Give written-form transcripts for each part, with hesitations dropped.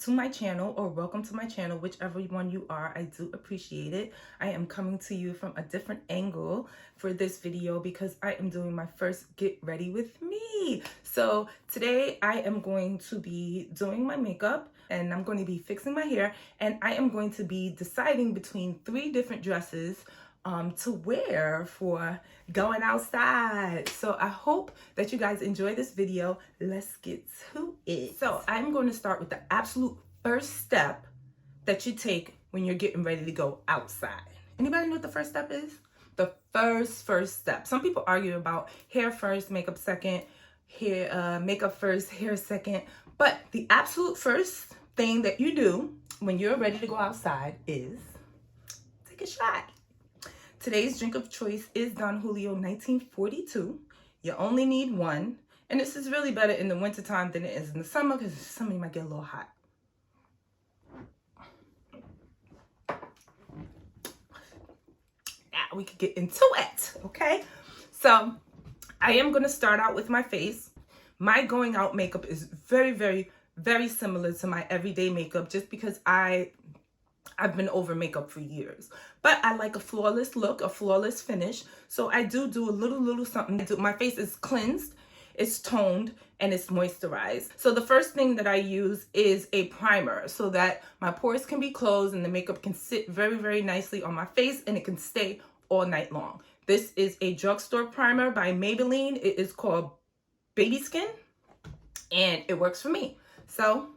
to my channel, or welcome to my channel, whichever one you are. I do appreciate it. I am coming to you from a different angle for this video because I am doing my first get ready with me. So today I am going to be doing my makeup and I'm going to be fixing my hair, and I am going to be deciding between 3 different dresses to wear for going outside. So I hope that you guys enjoy this video. Let's get to it. So I'm going to start with the absolute first step that you take when you're getting ready to go outside. Anybody know what the first step is? The first step. Some people argue about hair first, makeup second, hair makeup first, hair second. But the absolute first thing that you do when you're ready to go outside is take a shot. Today's drink of choice is Don Julio 1942. You only need one. And this is really better in the wintertime than it is in the summer because the summer you might get a little hot. Now we can get into it, okay? So I am going to start out with my face. My going out makeup is very similar to my everyday makeup just because I've been over makeup for years, but I like a flawless look, a flawless finish. So I do a little something. My face is cleansed, it's toned, and it's moisturized. So the first thing that I use is a primer so that my pores can be closed and the makeup can sit very nicely on my face and it can stay all night long. This is a drugstore primer by Maybelline. It is called Baby Skin and it works for me. So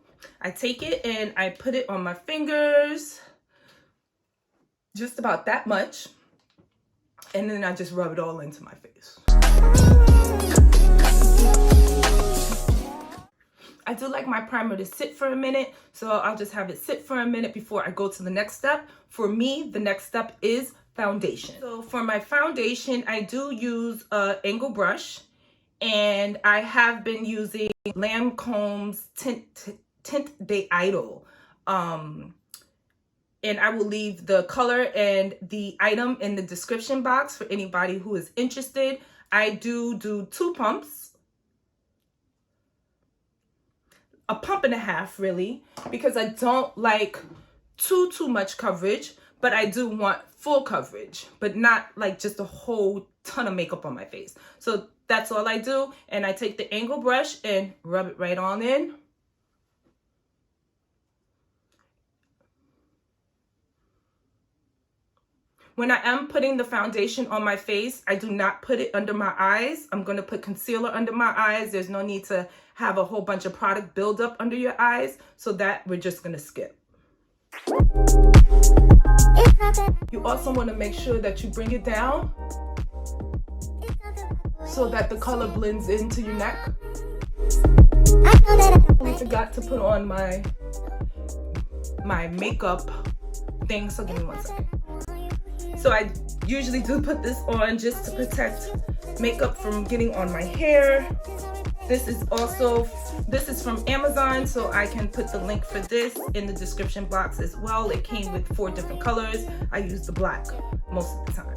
I take it and I put it on my fingers, just about that much, and then I just rub it all into my face. I do like my primer to sit for a minute, so I'll just have it sit for a minute before I go to the next step. For me, the next step is foundation. So for my foundation, I do use an angle brush, and I have been using Lancome's Tint de Idol. And I will leave the color and the item in the description box for anybody who is interested. I do 2 pumps. A pump and a half, really, because I don't like too much coverage, but I do want full coverage, but not like just a whole ton of makeup on my face. So that's all I do. And I take the angle brush and rub it right on in. When I am putting the foundation on my face, I do not put it under my eyes. I'm going to put concealer under my eyes. There's no need to have a whole bunch of product build up under your eyes, so that we're just going to skip. You also want to make sure that you bring it down so that the color blends into your neck. I forgot to put on my makeup thing, so give me 1 second. So I usually do put this on just to protect makeup from getting on my hair. This is from Amazon, so I can put the link for this in the description box as well. It came with 4 different colors. I use the black most of the time.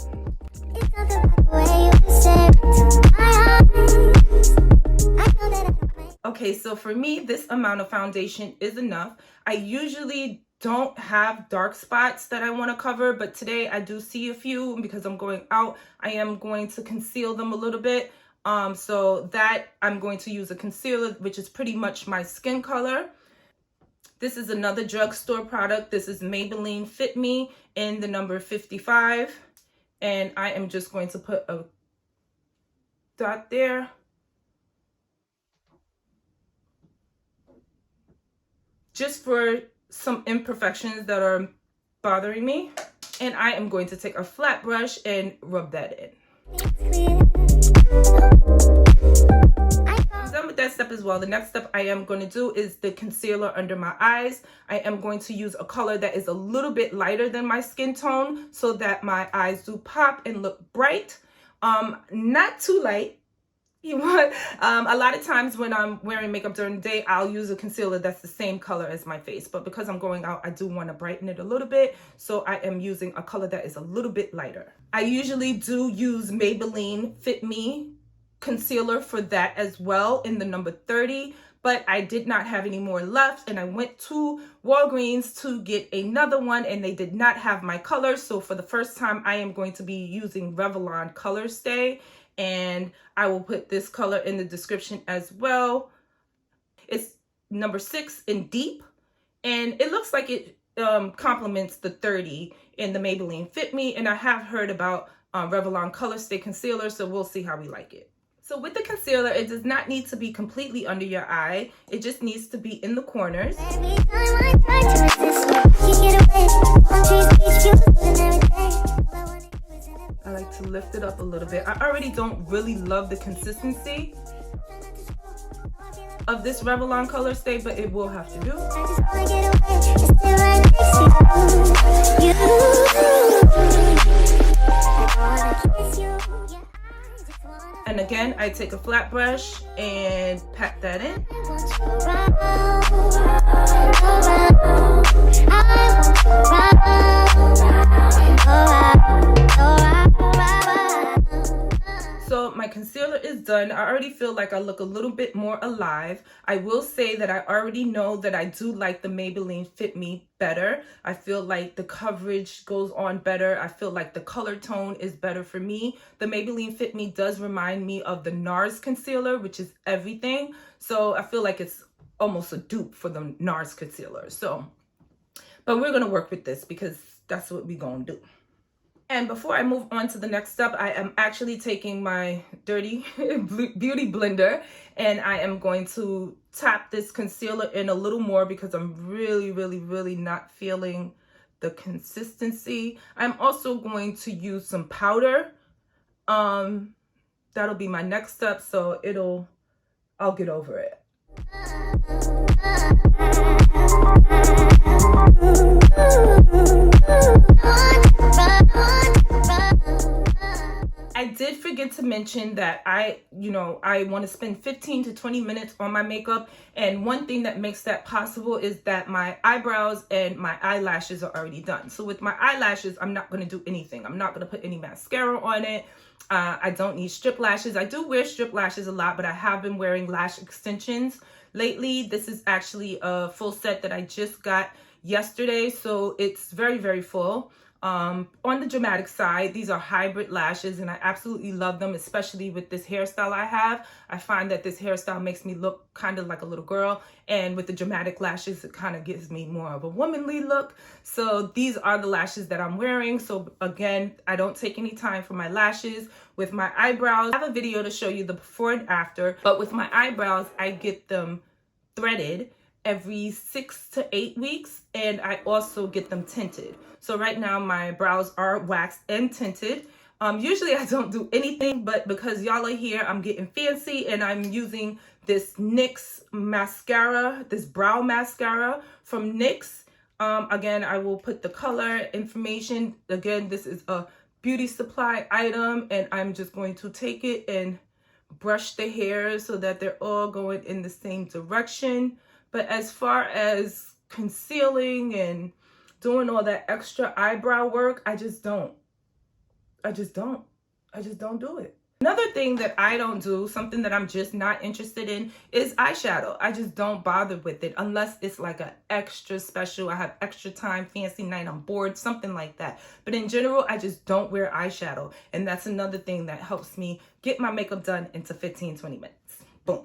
Okay, so for me, this amount of foundation is enough. I usually don't have dark spots that I want to cover, but today I do see a few, and because I'm going out, I am going to conceal them a little bit. So that I'm going to use a concealer, which is pretty much my skin color. This is another drugstore product. This is Maybelline Fit Me in the number 55. And I am just going to put a dot there. Just for some imperfections that are bothering me. And I am going to take a flat brush and rub that in. I'm done with that step as well. The next step I am going to do is the concealer under my eyes. I am going to use a color that is a little bit lighter than my skin tone so that my eyes do pop and look bright. Not too light. You want a lot of times when I'm wearing makeup during the day, I'll use a concealer that's the same color as my face, but because I'm going out, I do want to brighten it a little bit, so I am using a color that is a little bit lighter. I usually do use Maybelline Fit Me concealer for that as well in the number 30, but I did not have any more left, and I went to Walgreens to get another one, and they did not have my color. So for the first time, I am going to be using Revlon Color Stay, and I will put this color in the description as well. It's number 6 in Deep, and it looks like it complements the 30 in the Maybelline Fit Me, and I have heard about Revlon Color Stay Concealer, so we'll see how we like it. So with the concealer, it does not need to be completely under your eye. It just needs to be in the corners. I like to lift it up a little bit. I already don't really love the consistency of this Revlon Color Stay, but it will have to do. And again, I take a flat brush and pat that in. So my concealer is done. I already feel like I look a little bit more alive. I will say that I already know that I do like the Maybelline Fit Me better. I feel like the coverage goes on better. I feel like the color tone is better for me. The Maybelline Fit Me does remind me of the NARS concealer, which is everything. So I feel like it's almost a dupe for the NARS concealer. So, but we're gonna work with this because that's what we're gonna do. And before I move on to the next step, I am actually taking my dirty beauty blender, and I am going to tap this concealer in a little more because I'm really not feeling the consistency. I'm also going to use some powder. That'll be my next step, so I'll get over it. I did forget to mention that I want to spend 15 to 20 minutes on my makeup, and one thing that makes that possible is that my eyebrows and my eyelashes are already done. So with my eyelashes, I'm not going to do anything. I'm not going to put any mascara on it. I don't need strip lashes. I do wear strip lashes a lot, but I have been wearing lash extensions lately. This is actually a full set that I just got yesterday, so it's very full. On the dramatic side, these are hybrid lashes, and I absolutely love them, especially with this hairstyle I have. I find that this hairstyle makes me look kind of like a little girl, and with the dramatic lashes, it kind of gives me more of a womanly look. So these are the lashes that I'm wearing. So again, I don't take any time for my lashes. With my eyebrows, I have a video to show you the before and after, but with my eyebrows, I get them threaded every 6 to 8 weeks, and I also get them tinted. So right now my brows are waxed and tinted. Usually I don't do anything, but because y'all are here, I'm getting fancy, and I'm using this NYX mascara, this brow mascara from NYX. Again, I will put the color information. Again, this is a beauty supply item, and I'm just going to take it and brush the hair so that they're all going in the same direction. But as far as concealing and doing all that extra eyebrow work, I just don't do it. Another thing that I don't do, something that I'm just not interested in, is eyeshadow. I just don't bother with it unless it's like an extra special, I have extra time, fancy night, I'm bored, something like that. But in general, I just don't wear eyeshadow. And that's another thing that helps me get my makeup done into 15-20 minutes. Boom.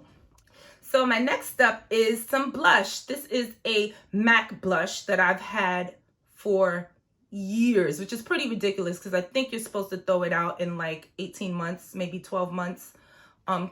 So my next step is some blush. This is a MAC blush that I've had for years, which is pretty ridiculous because I think you're supposed to throw it out in like 18 months, maybe 12 months,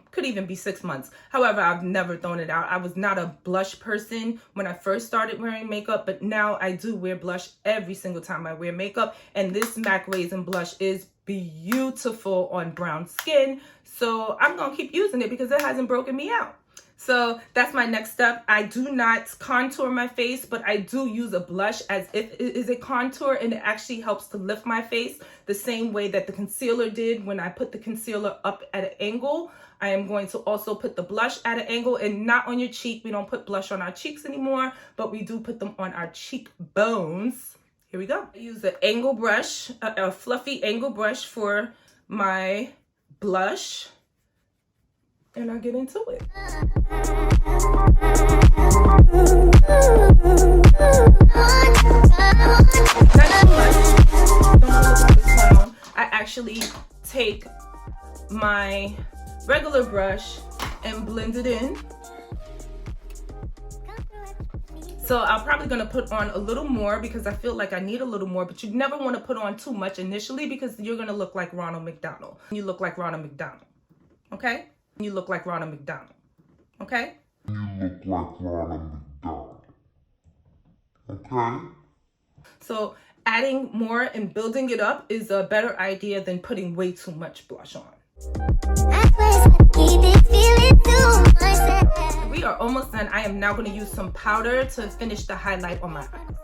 could even be 6 months. However, I've never thrown it out. I was not a blush person when I first started wearing makeup, but now I do wear blush every single time I wear makeup, and this MAC Raizin blush is beautiful on brown skin, so I'm gonna keep using it because it hasn't broken me out. So that's my next step. I do not contour my face, but I do use a blush as if it is a contour, and it actually helps to lift my face the same way that the concealer did when I put the concealer up at an angle. I am going to also put the blush at an angle, and not on your cheek. We don't put blush on our cheeks anymore, but we do put them on our cheekbones. Here we go. I use an angle brush, a fluffy angle brush for my blush. and I get into it. Not too much. Don't look like a clown. I actually take my regular brush and blend it in. So I'm probably gonna put on a little more because I feel like I need a little more, but you never want to put on too much initially because you're gonna look like Ronald McDonald. You look like Ronald McDonald, okay? You look like Ronald McDonald, okay? You look like Ronald McDonald, okay? So adding more and building it up is a better idea than putting way too much blush on. We are almost done. I am now going to use some powder to finish the highlight on my eyes.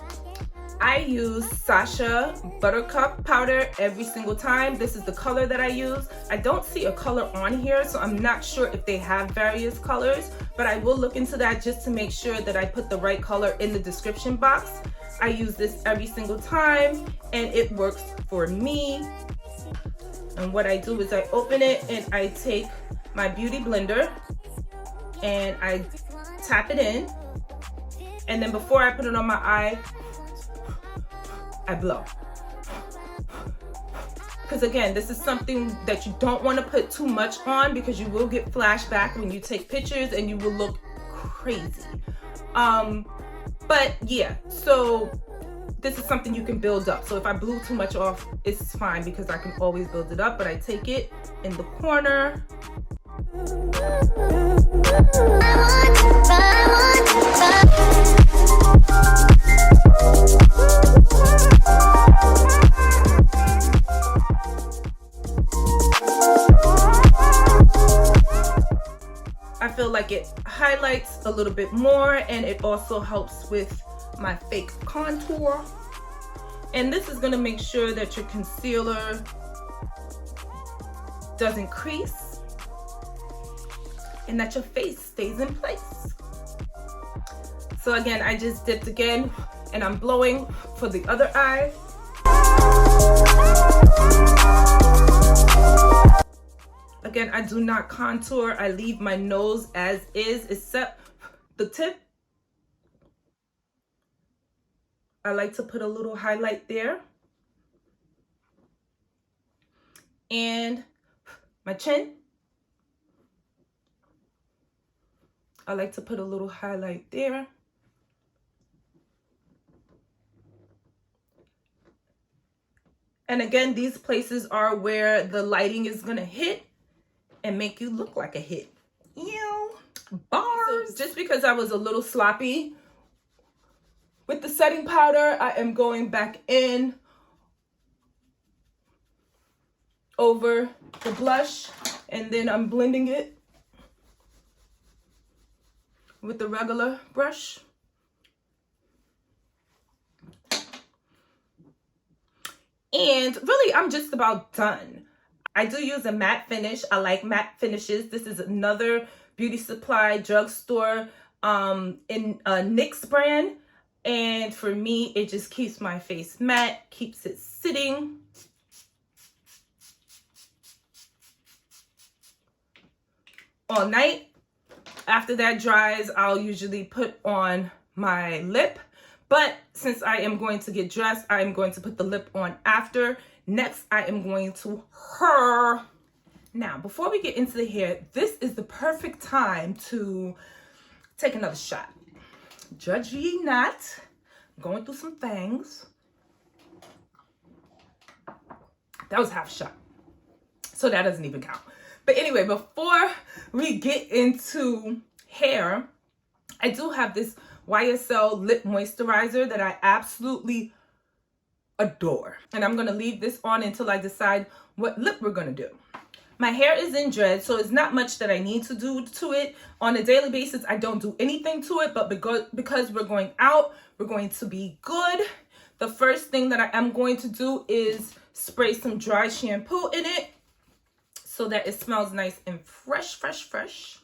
I use Sasha Buttercup powder every single time. This is the color that I use. I don't see a color on here, so I'm not sure if they have various colors, but I will look into that just to make sure that I put the right color in the description box. I use this every single time and it works for me. And what I do is I open it and I take my beauty blender and I tap it in. And then before I put it on my eye, I blow. Because again, this is something that you don't want to put too much on because you will get flashback when you take pictures and you will look crazy. But yeah, so this is something you can build up. So if I blew too much off, it's fine because I can always build it up, but I take it in the corner. I feel like it highlights a little bit more and it also helps with my fake contour. And this is going to make sure that your concealer doesn't crease and that your face stays in place. So again, I just dipped again and I'm blowing for the other eye. Again, I do not contour. I leave my nose as is, except the tip. I like to put a little highlight there. And my chin. I like to put a little highlight there. And again, these places are where the lighting is gonna hit and make you look like a hit. Ew, bars. So just because I was a little sloppy with the setting powder, I am going back in over the blush and then I'm blending it with the regular brush. And really, I'm just about done. I do use a matte finish. I like matte finishes. This is another beauty supply drugstore in NYX brand. And for me, it just keeps my face matte, keeps it sitting. All night. After that dries, I'll usually put on my lip. But since I am going to get dressed, I am going to put the lip on after. Next, I am going to her. Now, before we get into the hair, this is the perfect time to take another shot. Judge ye not. I'm going through some things. That was half a shot, so that doesn't even count. But anyway, before we get into hair, I do have this YSL lip moisturizer that I absolutely adore. And I'm going to leave this on until I decide what lip we're going to do. My hair is in dread, so it's not much that I need to do to it. On a daily basis, I don't do anything to it, but because we're going out, we're going to be good. The first thing that I am going to do is spray some dry shampoo in it so that it smells nice and fresh, fresh, fresh.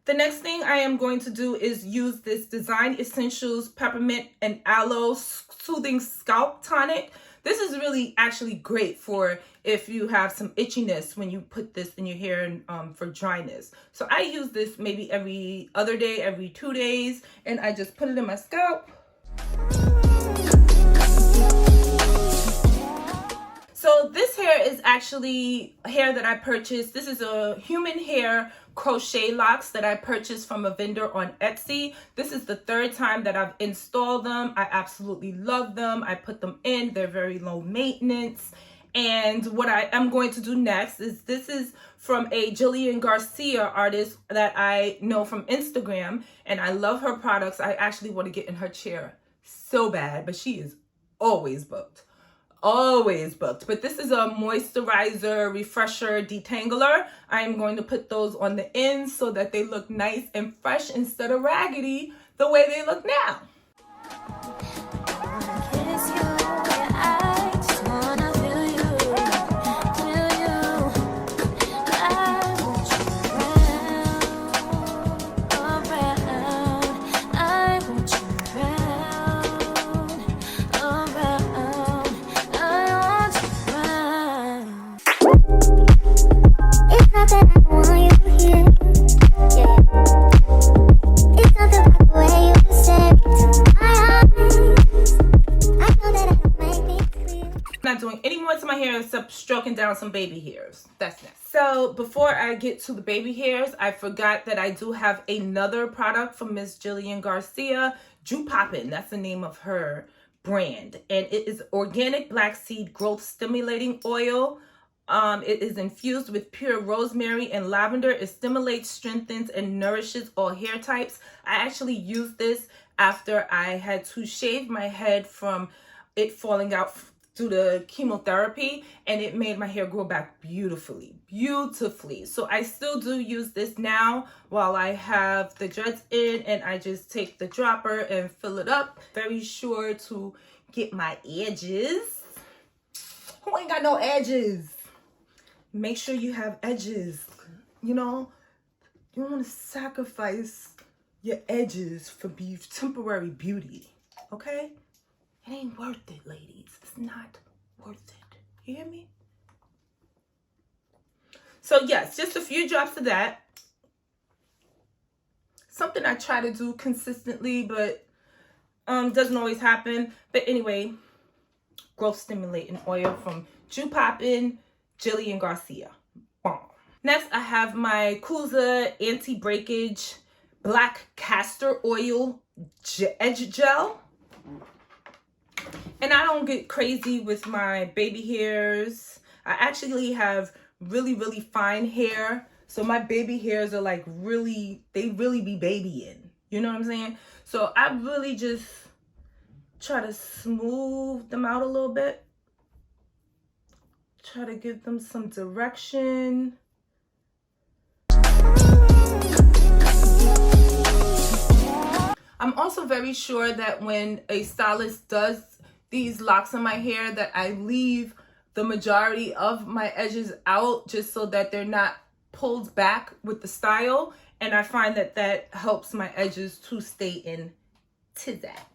The next thing I am going to do is use this Design Essentials Peppermint and Aloe Soothing Scalp Tonic. this is really actually great for if you have some itchiness when you put this in your hair and for dryness. So I use this maybe every other day, every 2 days, and I just put it in my scalp. So this hair is actually hair that I purchased. This is a human hair crochet locks that I purchased from a vendor on Etsy. This is the 3rd time that I've installed them. I absolutely love them. I put them in. They're very low maintenance. And what I am going to do next is, this is from a Jillian Garcia artist that I know from Instagram, and I love her products. I actually want to get in her chair so bad, but she is always booked. Always booked. But this is a moisturizer, refresher, detangler. I am going to put those on the ends so that they look nice and fresh instead of raggedy the way they look now. Not doing any more to my hair except stroking down some baby hairs. That's next. So before I get to the baby hairs, I forgot that I do have another product from Miss Jillian Garcia, Ju-Poppin. That's the name of her brand, and it is organic black seed growth stimulating oil. It is infused with pure rosemary and lavender. It stimulates, strengthens, and nourishes all hair types. I actually used this after I had to shave my head from it falling out due to chemotherapy, and it made my hair grow back beautifully. So I still do use this now while I have the dreads in, and I just take the dropper and fill it up. Very sure to get my edges. Who ain't got no edges? Make sure you have edges. You know, you don't want to sacrifice your edges for temporary beauty, okay? It ain't worth it, ladies. It's not worth it. You hear me? So yes, just a few drops of that. Something I try to do consistently, but doesn't always happen. But anyway, growth stimulating oil from Ju-Poppin, Jillian Garcia. Bomb. Next, I have my Kuza anti-breakage black castor oil edge gel. And I don't get crazy with my baby hairs. I actually have really, really fine hair. So my baby hairs are like they really be babying. You know what I'm saying? So I really just try to smooth them out a little bit. Try to give them some direction. I'm also very sure that when a stylist does these locks in my hair, that I leave the majority of my edges out just so that they're not pulled back with the style. And I find that that helps my edges to stay in to that.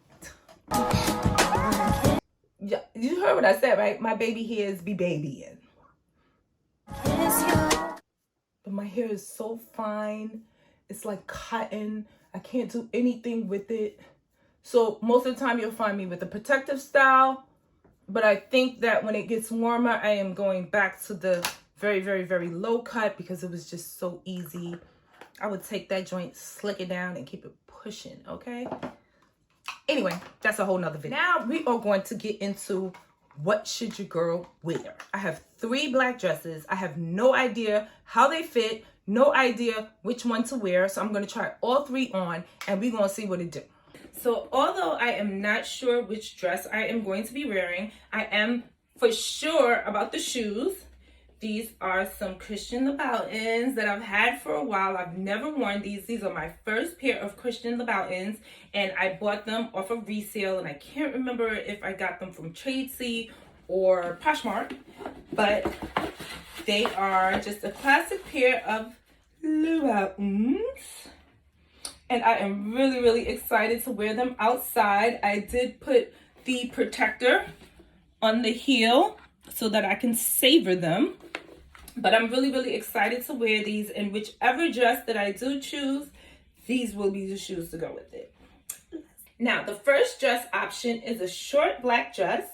Yeah, you heard what I said, right? My baby hairs be babying. But my hair is so fine. It's like cotton. I can't do anything with it. So most of the time you'll find me with a protective style. But I think that when it gets warmer, I am going back to the very, very, very low cut because it was just so easy. I would take that joint, slick it down, and keep it pushing, okay? Anyway, that's a whole nother video. Now we are going to get into what should your girl wear. I have 3 black dresses. I have no idea how they fit, no idea which one to wear. So I'm going to try all 3 on, and we're going to see what it do. So although I am not sure which dress I am going to be wearing, I am for sure about the shoes. These are some Christian Louboutins that I've had for a while. I've never worn these. These are my first pair of Christian Louboutins, and I bought them off of resale, and I can't remember if I got them from Tradesy or Poshmark, but they are just a classic pair of Louboutins. And I am really, really excited to wear them outside. I did put the protector on the heel so that I can savor them. But I'm really, really excited to wear these, and whichever dress that I do choose, these will be the shoes to go with it. Now, the first dress option is a short black dress.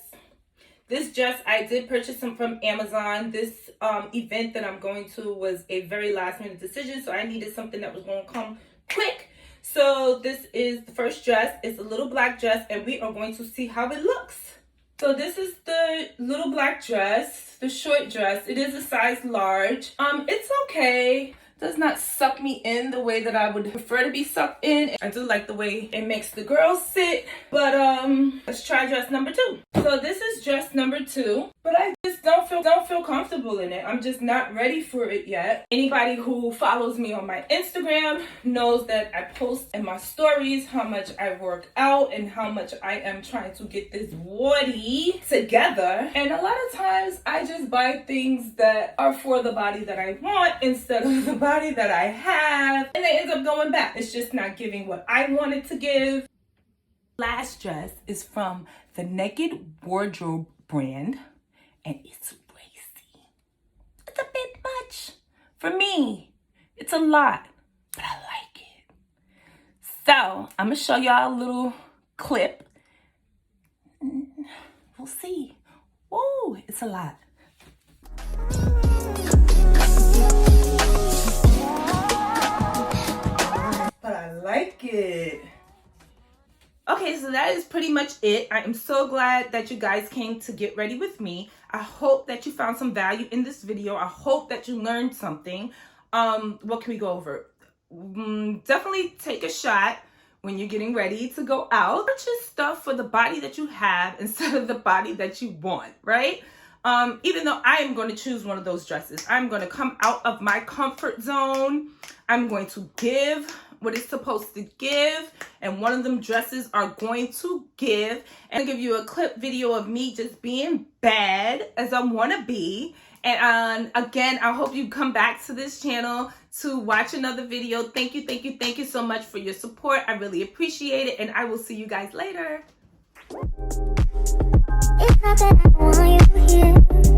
This dress, I did purchase them from Amazon. This event that I'm going to was a very last minute decision, so I needed something that was going to come quick. So this is the first dress. It's a little black dress, and we are going to see how it looks. So this is the little black dress, the short dress. It is a size large. It's okay. Does not suck me in the way that I would prefer to be sucked in. I do like the way it makes the girls sit. But let's try dress number 2. So this is dress number 2, but I just don't feel comfortable in it. I'm just not ready for it yet. Anybody who follows me on my Instagram knows that I post in my stories how much I work out and how much I am trying to get this body together. And a lot of times I just buy things that are for the body that I want instead of the body that I have, and they end up going back. It's just not giving what I wanted to give. Last dress is from the Naked Wardrobe brand, and it's racy. It's a bit much for me. It's a lot, but I like it. So I'm gonna show y'all a little clip. We'll see. Woo, it's a lot. But I like it. Okay, so that is pretty much it. I am so glad that you guys came to get ready with me. I hope that you found some value in this video. I hope that you learned something. What can we go over? Definitely take a shot when you're getting ready to go out. Purchase stuff for the body that you have instead of the body that you want, right? Even though I am going to choose one of those dresses, I'm going to come out of my comfort zone. I'm going to give what it's supposed to give, and one of them dresses are going to give. And I'll give you a clip video of me just being bad as I want to be. And again, I hope you come back to this channel to watch another video. Thank you so much for your support. I really appreciate it, and I will see you guys later. It's not that I want you here.